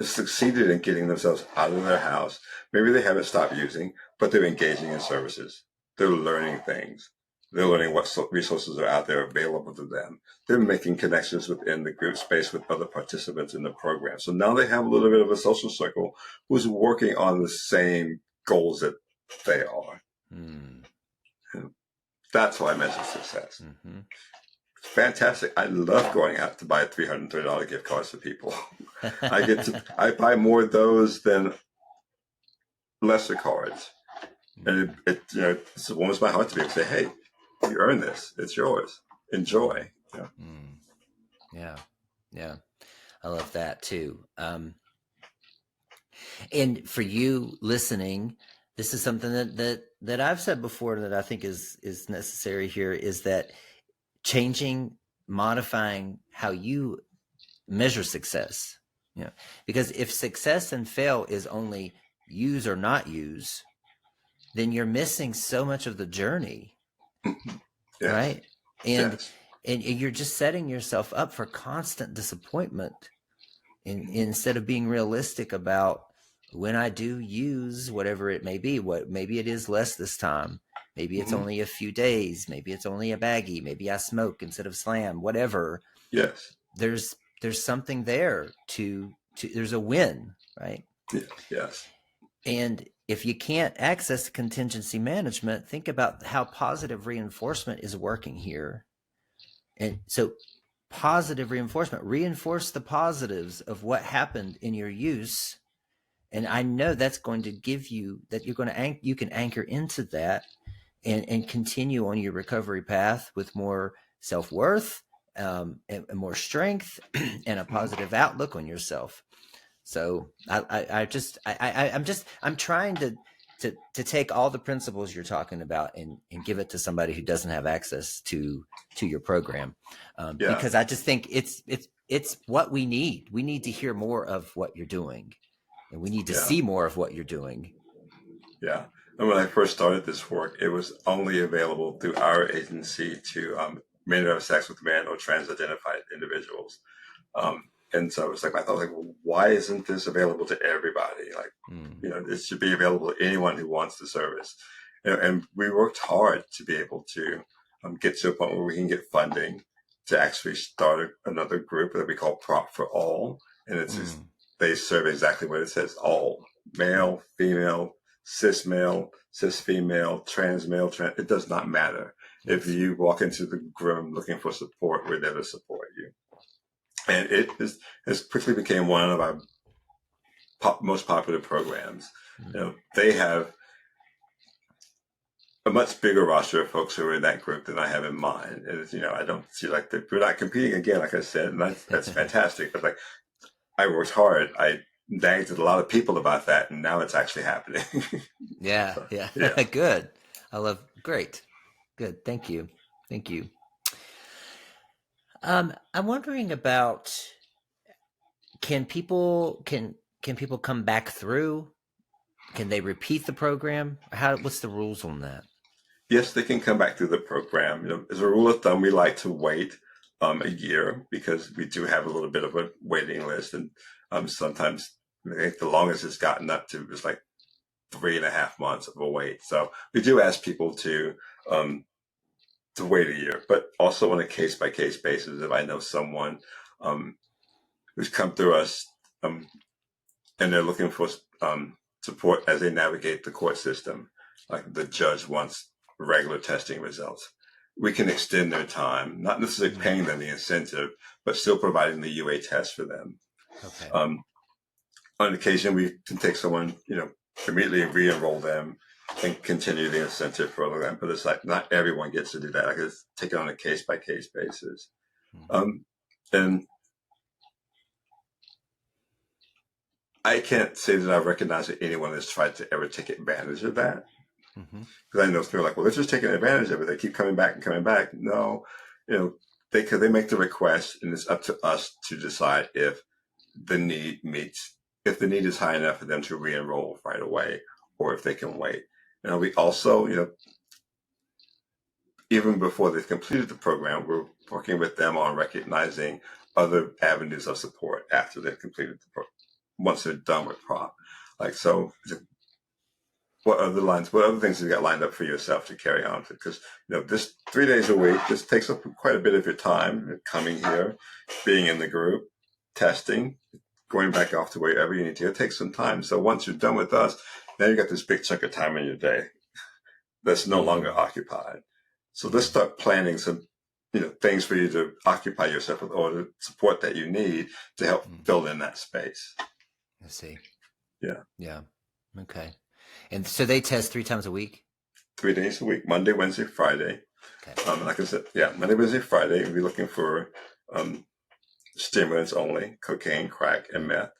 succeeded in getting themselves out of their house. Maybe they haven't stopped using, but they're engaging in services. They're learning things. They're learning what resources are out there available to them. They're making connections within the group space with other participants in the program. So now they have a little bit of a social circle who's working on the same goals that they are. That's why I measure success. Mm-hmm. It's fantastic. I love going out to buy $330 gift cards for people. I buy more of those than lesser cards. And it warms my heart to be able to say, hey, you earned this. It's yours. Enjoy. Yeah. Yeah. Yeah. I love that too. And for you listening, this is something that I've said before that I think is necessary here, is that changing, modifying how you measure success. You know, because if success and fail is only use or not use, then you're missing so much of the journey, Yes. right? And Yes. and you're just setting yourself up for constant disappointment instead of being realistic about when I do use whatever it may be, what maybe it is less this time, maybe it's Hmm. only a few days, maybe it's only a baggie, maybe I smoke instead of slam, whatever. Yes. There's something there to there's a win, right? Yes. Yes. And if you can't access contingency management, think about how positive reinforcement is working here. And so positive reinforcement, reinforce the positives of what happened in your use. And I know that's going to give you that you're going to you can anchor into that and continue on your recovery path with more self-worth, and more strength and a positive outlook on yourself. So I'm trying to take all the principles you're talking about and give it to somebody who doesn't have access to your program, Yeah. because I just think it's what we need. We need to hear more of what you're doing, and we need to Yeah. see more of what you're doing. Yeah. And when I first started this work, it was only available through our agency to men who have sex with men or trans-identified individuals. And so it's like I thought, like, well, why isn't this available to everybody? Like, Mm. it should be available to anyone who wants the service. And we worked hard to be able to get to a point where we can get funding to actually start another group that we call Prop for All, and Mm. they serve exactly what it says: all, male, female, cis female, trans male, trans. It does not matter. If Yes. you walk into the room looking for support, we're there to support you. And has quickly became one of our most popular programs. Mm. They have a much bigger roster of folks who are in that group than I have in mine. And I don't see like we're not competing again, like I said, and that's fantastic. But like I worked hard, I nagged at a lot of people about that, and now it's actually happening. Yeah, So, yeah. yeah, Good. Great. Good. Thank you. Thank you. I'm wondering about, can people come back through? Can they repeat the program? What's the rules on that? yes, they can come back through the program. As a rule of thumb, we like to wait a year because we do have a little bit of a waiting list, and sometimes I think the longest it's gotten up to is like 3.5 months of a wait. So we do ask people um, to wait a year, but also on a case by case basis. If I know someone um, who's come through us um, and they're looking for support as they navigate the court system, like the judge wants regular testing results, we can extend their time, not necessarily Mm. paying them the incentive, but still providing the UA test for them. Okay. On occasion, we can take someone, immediately re-enroll them and continue the incentive program. But it's like not everyone gets to do that. Like it's taken on a case by case basis. Mm. And I can't say that I recognize that anyone has tried to ever take advantage of that. Mm-hmm. Because I know people are like, well, they're just taking advantage of it. They keep coming back and coming back. No, they make the request, and it's up to us to decide if the need meets, if the need is high enough for them to re-enroll right away, or if they can wait. We also, even before they've completed the program, we're working with them on recognizing other avenues of support after they've completed the program, once they're done with prop. Like, so what other things have you got lined up for yourself to carry on? Because, this 3 days a week, this takes up quite a bit of your time, coming here, being in the group, testing, going back off to wherever you need to. It takes some time. So once you're done with us, now you got this big chunk of time in your day that's no longer Mm. occupied. So let's Mm. start planning some, things for you to occupy yourself with, or the support that you need to help Mm. fill in that space. I see. Yeah. Yeah. Okay. And so they test 3 times a week? 3 days a week, Monday, Wednesday, Friday. Okay. Like I said, yeah, Monday, Wednesday, Friday, we'll be looking for stimulants only, cocaine, crack, and meth.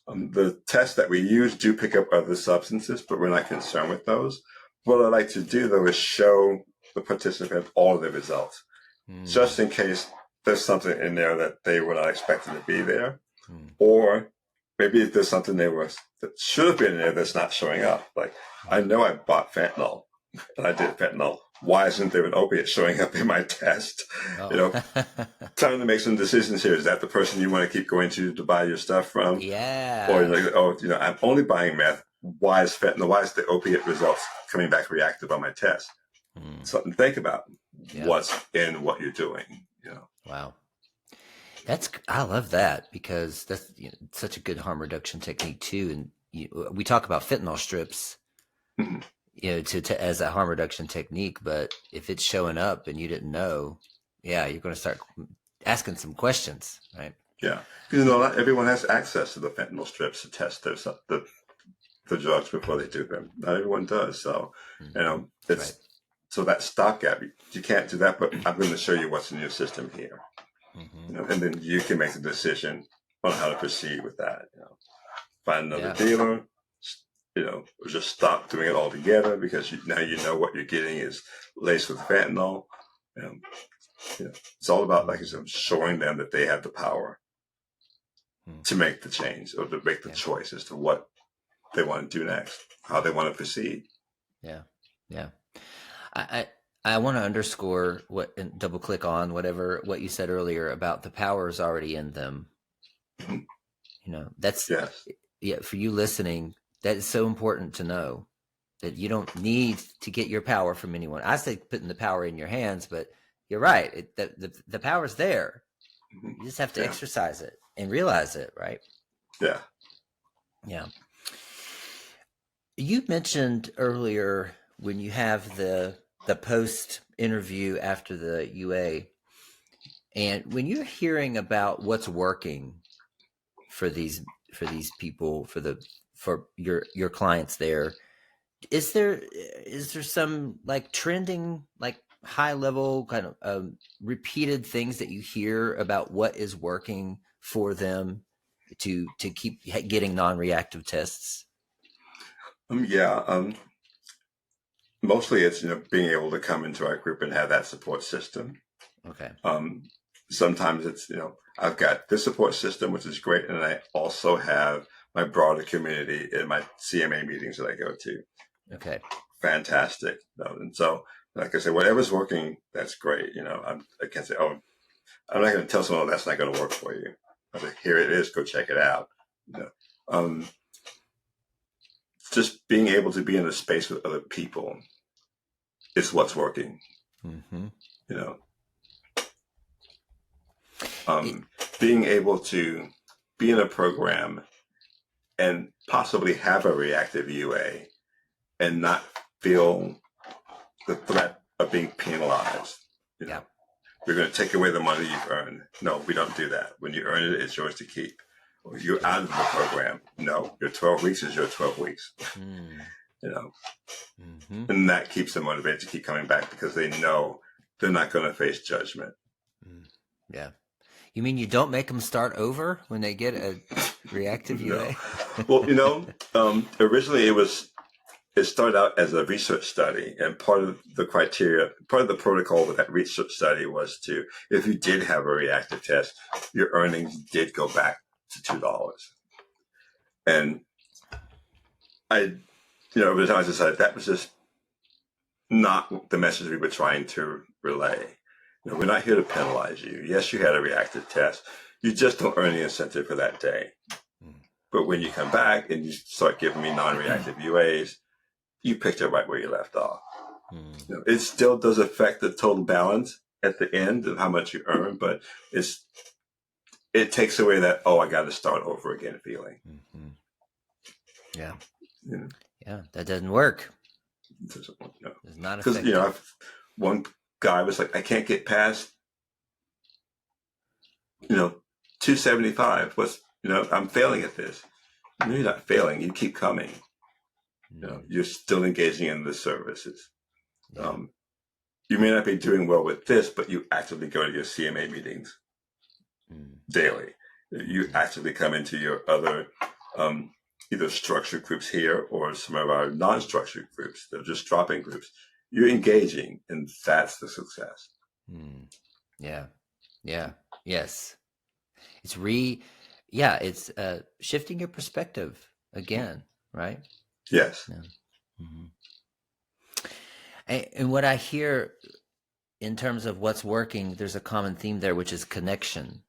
The tests that we use do pick up other substances, but we're not concerned with those. What I like to do, though, is show the participant all of the results, just in case there's something in there that they were not expecting to be there, or maybe there's something that should have been in there that's not showing up. Like, I know I bought fentanyl, and I did fentanyl. Why isn't there an opiate showing up in my test? Oh. Time to make some decisions here. Is that the person you want to keep going to buy your stuff from? Yeah. Or like, I'm only buying meth. Why is fentanyl? Why is the opiate results coming back reactive on my test? Something to think about. Yeah. What's in what you're doing? Wow. I love that, because that's such a good harm reduction technique too. And we talk about fentanyl strips, to as a harm reduction technique, but if it's showing up and you didn't know, you're going to start asking some questions, right? Yeah, because not everyone has access to the fentanyl strips to test the drugs before they do them. Not everyone does, so it's right. So that stopgap, you can't do that. But I'm going to show you what's in your system here, and then you can make the decision on how to proceed with that. Find another dealer, or just stop doing it altogether, because now you know what you're getting is laced with fentanyl. It's all about, like I said, showing them that they have the power to make the change, or to make the choice as to what they want to do next, how they want to proceed. Yeah. I want to underscore and double click on what you said earlier about the power is already in them. That's for you listening. That is so important to know, that you don't need to get your power from anyone. I say putting the power in your hands, but you're right. The power's there. You just have to exercise it and realize it, right? Yeah. Yeah. You mentioned earlier when you have the post interview after the UA, and when you're hearing about what's working for these people, for your clients there, is there some like trending, like high level kind of repeated things that you hear about what is working for them to keep getting non-reactive tests? Mostly it's being able to come into our group and have that support system. Okay. Sometimes it's I've got this support system, which is great, and I also have my broader community in my CMA meetings that I go to. Okay. Fantastic. And so, like I said, whatever's working, that's great. I can't say, oh, I'm not going to tell someone that's not going to work for you. I say, here it is, go check it out. Just being able to be in a space with other people is what's working. Being able to be in a program and possibly have a reactive UA and not feel the threat of being penalized. We're going to take away the money you've earned. No, we don't do that. When you earn it, it's yours to keep. Or you're out of the program. No, your 12 weeks is your 12 weeks. And that keeps them motivated to keep coming back, because they know they're not going to face judgment. Yeah. You mean you don't make them start over when they get a reactive UA? Well, originally it started out as a research study, and part of the protocol with that research study was if you did have a reactive test, your earnings did go back to $2. And over time I decided that was just not the message we were trying to relay. We're not here to penalize you. Yes, you had a reactive test. You just don't earn the incentive for that day. But when you come back and you start giving me non-reactive UAs, you picked up right where you left off. It still does affect the total balance at the end of how much you earn, but it takes away that, oh, I got to start over again feeling. Yeah, that doesn't work. It's not effective. Because one guy was like, I can't get past 275. I'm failing at this. No, you're not failing. You keep coming. You're still engaging in the services. You may not be doing well with this, but you actively go to your CMA meetings daily. You actively come into your other either structured groups here or some of our non-structured groups. They're just drop-in groups. You're engaging, and that's the success. Yeah. Yes. It's shifting your perspective again, right? Yes. Yeah. And what I hear in terms of what's working, there's a common theme there, which is connection.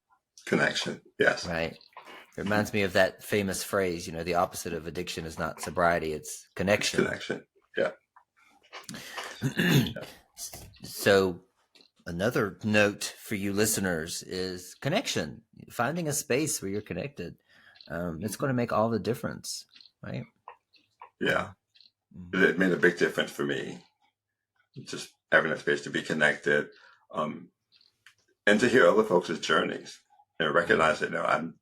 Connection. Yes. Right. It reminds me of that famous phrase, the opposite of addiction is not sobriety, it's connection. It's connection. Yeah. So another note for you listeners is connection, finding a space where you're connected. It's going to make all the difference, right? Yeah. It made a big difference for me. Just having a space to be connected, and to hear other folks' journeys and recognize that I'm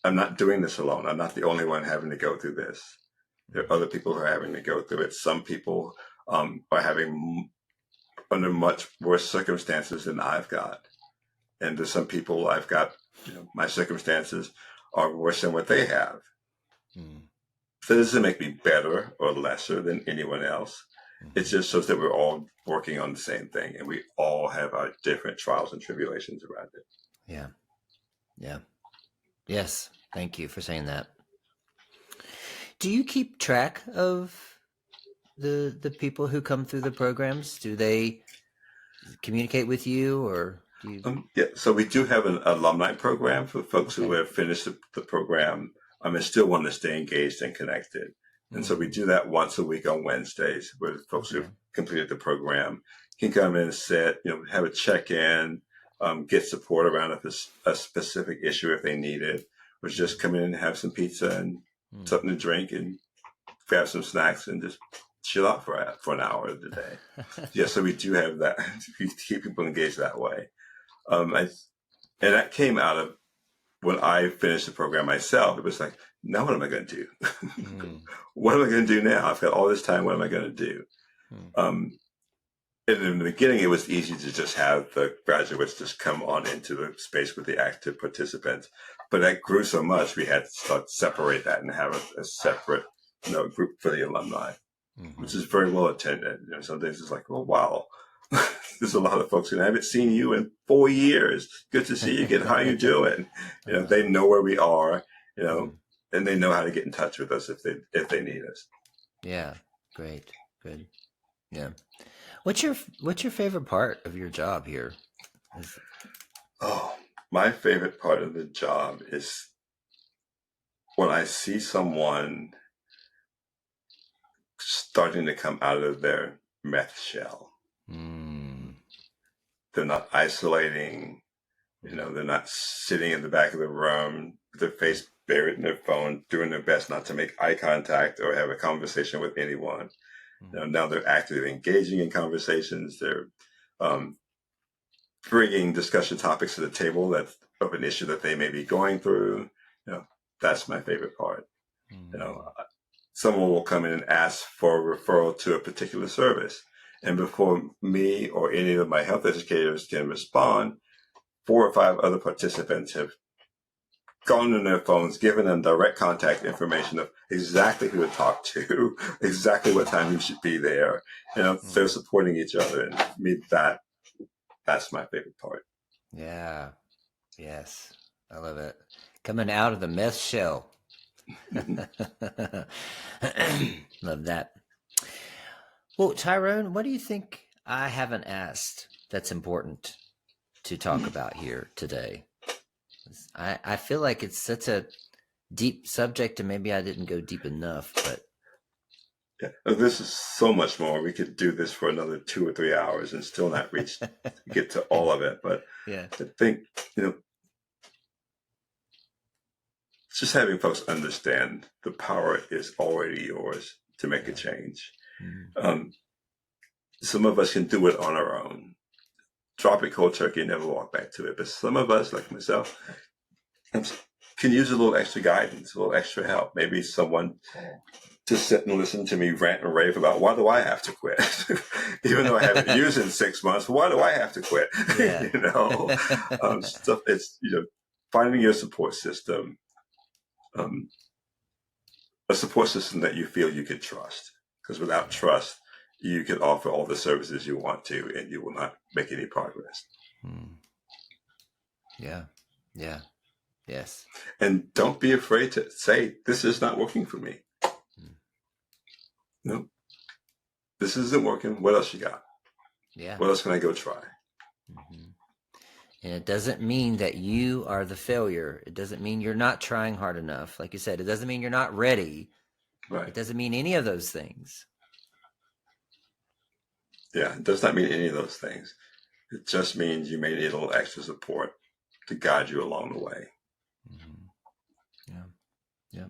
not doing this alone. I'm not the only one having to go through this. There are other people who are having to go through it. Some people are having under much worse circumstances than I've got. And there's some people I've got, my circumstances are worse than what they have. That doesn't make me better or lesser than anyone else. It just shows that we're all working on the same thing, and we all have our different trials and tribulations around it. Yeah. Yes. Thank you for saying that. Do you keep track of the people who come through the programs? Do they communicate with you, or do you? Yeah, so we do have an alumni program for folks who have finished the program and still want to stay engaged and connected. And so we do that once a week on Wednesdays, where folks who've completed the program can come in and sit, have a check-in, get support around a specific issue if they need it, or just come in and have some pizza and something to drink and grab some snacks and just chill out for an hour of the day. Yeah, so we do have that to keep people engaged that way. And that came out of when I finished the program myself. It was like, now what am I going to do? What am I going to do now? I've got all this time. What am I going to do? And in the beginning, it was easy to just have the graduates just come on into the space with the active participants. But that grew so much, we had to start separate that and have a separate group for the alumni, which is very well attended. Some days it's like, oh, wow. There's a lot of folks, and I haven't seen you in 4 years. Good to see you again. How you doing? They know where we are, and they know how to get in touch with us if they need us. Yeah, great, good. Yeah. What's your favorite part of your job here? Oh, my favorite part of the job is when I see someone starting to come out of their meth shell. They're not isolating, they're not sitting in the back of the room with their face buried in their phone, doing their best not to make eye contact or have a conversation with anyone. Now they're actively engaging in conversations. They're bringing discussion topics to the table that's of an issue that they may be going through. That's my favorite part. Someone will come in and ask for a referral to a particular service. And before me or any of my health educators can respond, 4 or 5 other participants have gone on their phones, given them direct contact information of exactly who to talk to, exactly what time you should be there. They're supporting each other. And for me, that's my favorite part. Yeah. Yes. I love it. Coming out of the meth shell. Love that. Well, Tyrone, what do you think I haven't asked that's important to talk about here today? I feel like it's such a deep subject, and maybe I didn't go deep enough, but yeah, this is so much more. We could do this for another 2 or 3 hours and still not get to all of it. But yeah. I think, just having folks understand the power is already yours to make a change. Some of us can do it on our own. Drop it cold turkey and never walk back to it. But some of us, like myself, can use a little extra guidance, a little extra help. Maybe someone to sit and listen to me rant and rave about, why do I have to quit? Even though I haven't used it in 6 months, why do I have to quit? Yeah. Stuff. It's finding your support system. um, a support system that you feel you could trust. Because without trust, you can offer all the services you want to, and you will not make any progress. Yeah. Yeah. Yes. And don't be afraid to say, this is not working for me. No, this isn't working. What else you got? Yeah. What else can I go try? And it doesn't mean that you are the failure. It doesn't mean you're not trying hard enough. Like you said, it doesn't mean you're not ready. Right. It doesn't mean any of those things. Yeah, it does not mean any of those things. It just means you may need a little extra support to guide you along the way. Yeah. Yeah.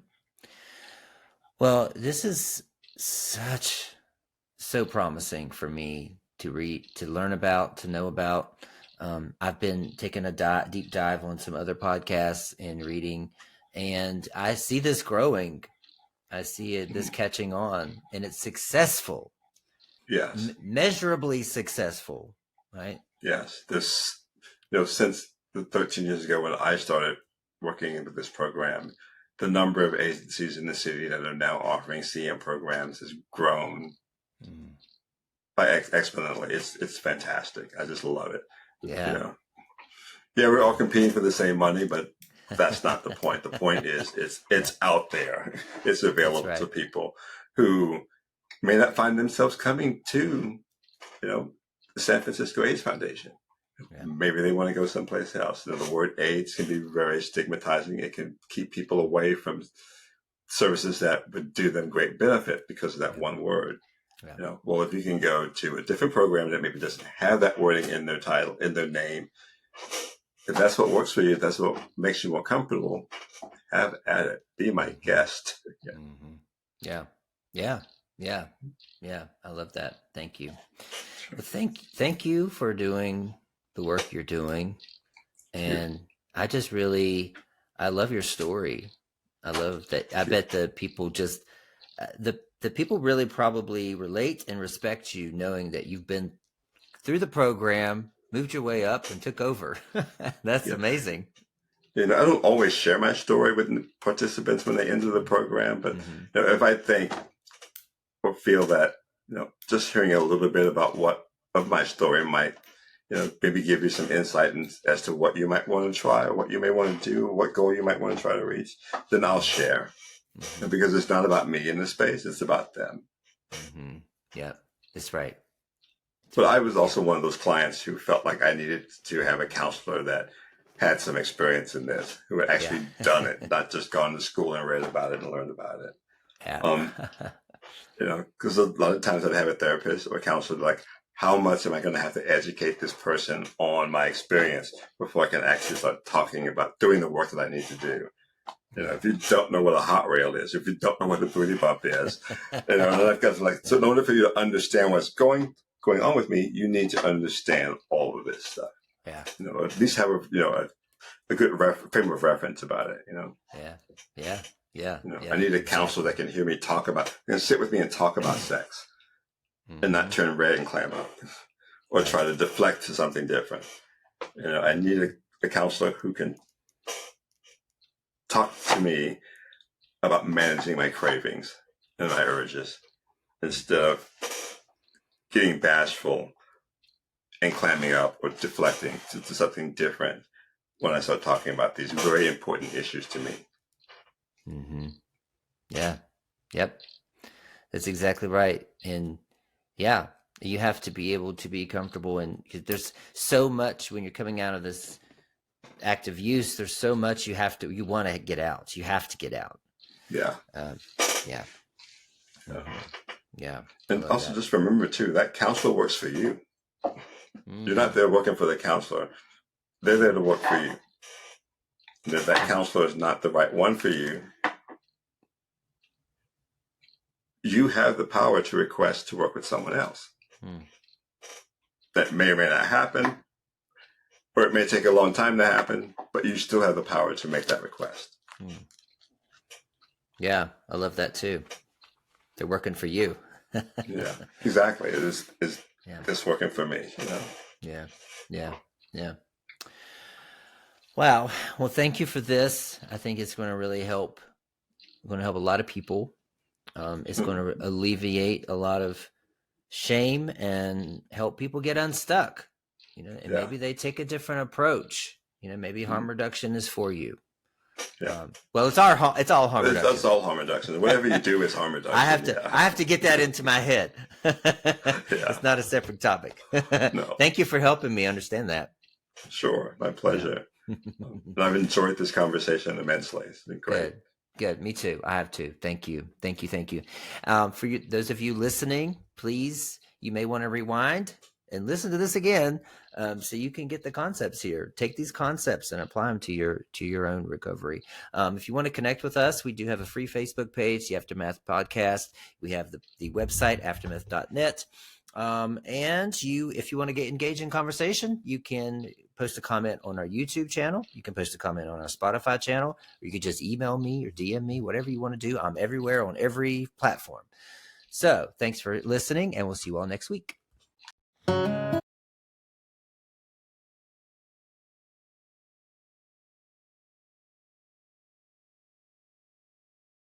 Well, this is so promising for me to read, to learn about, to know about. I've been taking a deep dive on some other podcasts and reading, and I see this growing. I see this catching on, and it's successful. Yes. Measurably successful, right? Yes. This, since the 13 years ago when I started working with this program, the number of agencies in the city that are now offering CM programs has grown by exponentially. It's fantastic. I just love it. Yeah. Yeah, we're all competing for the same money, but that's not the point. The point is it's out there. It's available to people who may not find themselves coming to, the San Francisco AIDS Foundation. Yeah. Maybe they want to go someplace else. The word AIDS can be very stigmatizing. It can keep people away from services that would do them great benefit because of that one word. Yeah. Well, if you can go to a different program that maybe doesn't have that wording in their title, in their name, if that's what works for you, if that's what makes you more comfortable, have at it. Be my guest. Yeah. Yeah. Yeah. Yeah. Yeah. I love that. Thank you. Well, thank you for doing the work you're doing. And I just I love your story. I love that. I bet the people just, the people really probably relate and respect you knowing that you've been through the program, moved your way up and took over. That's amazing. I don't always share my story with participants when they enter the program, but if I think or feel that, just hearing a little bit about of my story might, maybe give you some insight as to what you might want to try or what you may want to do, or what goal you might want to try to reach, then I'll share. Because it's not about me in the space, it's about them. Yeah, that's right. But I was also one of those clients who felt like I needed to have a counselor that had some experience in this, who had actually done it, not just gone to school and read about it and learned about it. Yeah. Because a lot of times I'd have a therapist or a counselor like, how much am I going to have to educate this person on my experience before I can actually start talking about doing the work that I need to do? If you don't know what a hot rail is, if you don't know what a booty bump is, and I've got to so in order for you to understand what's going on with me, you need to understand all of this stuff. Yeah. At least have a good frame of reference about it. Yeah. Yeah. I need a counselor that can hear me talk about, and sit with me and talk about sex, and not turn red and clam up, or try to deflect to something different. I need a counselor who can talk to me about managing my cravings and my urges instead of getting bashful and clamming up or deflecting to something different when I start talking about these very important issues to me. Yeah. Yep. That's exactly right. And yeah, you have to be able to be comfortable, and there's so much when you're coming out of this active use, there's so much you want to get out. You have to get out. Yeah. Yeah. Yeah. And also just remember too, that counselor works for you. You're not there working for the counselor. They're there to work for you. And if that counselor is not the right one for you, you have the power to request to work with someone else. That may or may not happen, or it may take a long time to happen, but you still have the power to make that request. Yeah, I love that too. They're working for you. Yeah, exactly. Is this working for me? Yeah. Wow. Well, thank you for this. I think it's going to really help going to help a lot of people. It's going to alleviate a lot of shame and help people get unstuck, and maybe they take a different approach. Maybe harm reduction is for you. Yeah. Well, it's all harm reduction. That's all harm reduction. Whatever you do is harm reduction. I have to get that into my head. It's not a separate topic. No. Thank you for helping me understand that. Sure. My pleasure. And I've enjoyed this conversation immensely. It's been great. Good. Me too. I have to. Thank you. For those of you listening, please, you may want to rewind and listen to this again, so you can get the concepts here. Take these concepts and apply them to your own recovery. If you want to connect with us, we do have a free Facebook page, the Aftermath Podcast. We have the website, aftermath.net. And if you want to get engaged in conversation, you can post a comment on our YouTube channel. You can post a comment on our Spotify channel, or you can just email me or DM me, whatever you want to do. I'm everywhere on every platform. So thanks for listening, and we'll see you all next week.